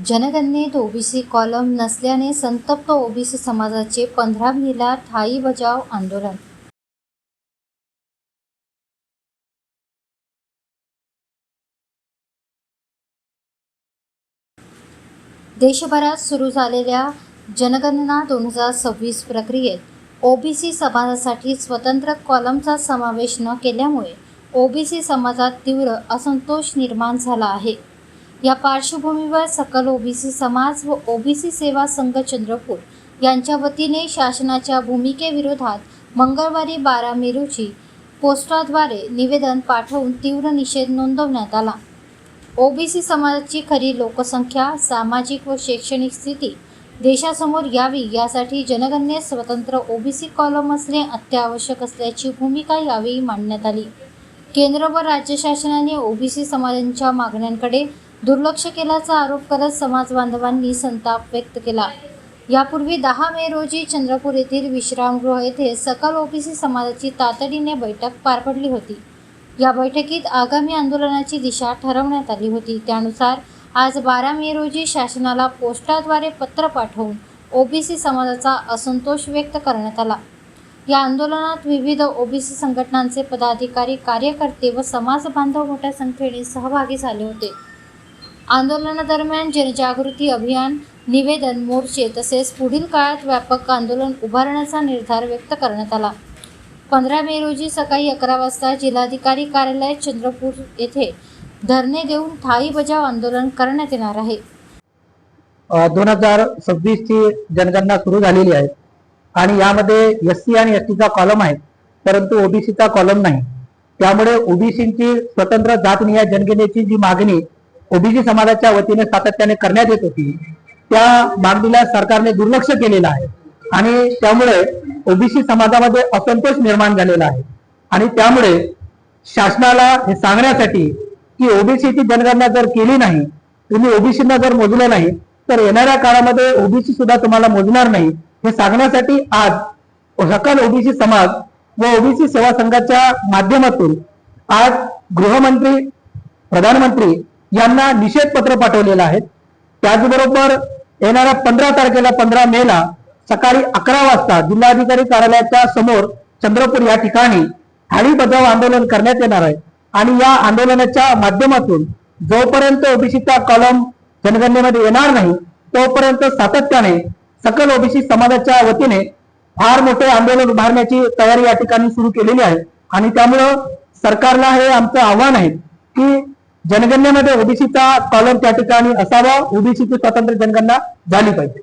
जनगणनेत OBC column नसल्याने संतप्त OBC समाजाचे 15 मेला ठायी बजाव आंदोलन। देशभरात सुरू झालेल्या जनगणना 2026 प्रक्रियेत ओबीसी समाजासाठी स्वतंत्र कॉलमचा समावेश न केल्यामुळे ओबीसी समाजात तीव्र असंतोष निर्माण झाला आहे। या पार्श्वभूमीवर सकल ओबीसी समाज व ओबीसी सेवा संघ चंद्रपूर यांच्या वतीने शासनाच्या भूमिकेविरोधात मंगळवारी 12 मे रोजी पोस्टाद्वारे निवेदन पाठवून तीव्र निषेध नोंदवण्यात आला। ओबीसी समाजाची खरी लोकसंख्या, सामाजिक व शैक्षणिक स्थिती देशासमोर यावी यासाठी जनगणनेत स्वतंत्र ओबीसी कॉलम असणे अत्यावश्यक असल्याची भूमिका यावेळी मांडण्यात आली। केंद्र व राज्य शासनाने ओबीसी समाजांच्या मागण्यांकडे दुर्लक्ष केल्याचा आरोप करत समाज बांधवांनी संताप व्यक्त केला। यापूर्वी 10 मे रोजी चंद्रपूर येथील विश्रामगृह येथे सकल ओबीसी समाजाची तातडीने बैठक पार पडली होती। या बैठकीत आगामी आंदोलनाची दिशा ठरवण्यात आली होती। त्यानुसार आज 12 मे रोजी शासनाला पोस्टाद्वारे पत्र पाठवून ओबीसी समाजाचा असंतोष व्यक्त करण्यात आला। या आंदोलनात विविध ओबीसी संघटनांचे पदाधिकारी, कार्यकर्ते व समाज बांधव मोठ्या संख्येने सहभागी झाले होते। आंदोलनादरम्यान जनजागृती अभियान, निवेदन, मोर्चे तसेच पुढील काळात व्यापक आंदोलन उभारण्याचा निर्धार व्यक्त करण्यात आला। 15 मे रोजी सकाळी 11 वाजता जिल्हाधिकारी कार्यालय चंद्रपूर येथे धरणे देऊन ठायी बजाव आंदोलन करण्यात येणार आहे। 2026 ची जनगणना सुरू झालेली आहे आणि यामध्ये एससी आणि एसटीचा कॉलम आहे, परंतु ओबीसीचा कॉलम नाही। त्यामुळे ओबीसीची स्वतंत्र जातनिहाय जनगणनेची जी मागणी ओबीसी समाजाच्या वतीने सातत्याने करण्यात येत होती, त्या मागणीला सरकारने दुर्लक्ष केलेलं आहे आणि त्यामुळे ओबीसी समाजामध्ये असंतोष निर्माण झालेला आहे। आणि त्यामुळे शासनाला हे सांगण्यासाठी की ओबीसीची जनगणना जर केली नाही, तुम्ही ओबीसींना जर मोजलं नाही तर येणाऱ्या काळामध्ये ओबीसी सुद्धा तुम्हाला मोजणार नाही, हे सांगण्यासाठी आज सकल ओबीसी समाज व ओबीसी सेवा संघाच्या माध्यमातून आज गृहमंत्री, प्रधानमंत्री यांना निषेध पत्र पाठवलेलं आहे। त्याचबरोबर येणाऱ्या 15 तारखेला 15 मेला सकाळी 11 वाजता जिल्हाधिकारी कार्यालयाच्या समोर चंद्रपूर या ठिकाणी ठायी बजाव आंदोलन करण्यात येणार आहे। आणि या आंदोलनाच्या माध्यमातून जोपर्यंत ओबीसीचा कॉलम जनगणनेमध्ये येणार नाही तोपर्यंत सातत्याने सकल ओबीसी समाजाच्या वतीने फार मोठे आंदोलन उभारण्याची तयारी या ठिकाणी सुरू केलेली आहे। आणि त्यामुळं सरकारला हे आमचं आव्हान आहे की जनगणनेमध्ये ओबीसीचा कॉलम त्या ठिकाणी असावा, ओबीसीची स्वतंत्र जनगणना झाली पाहिजे।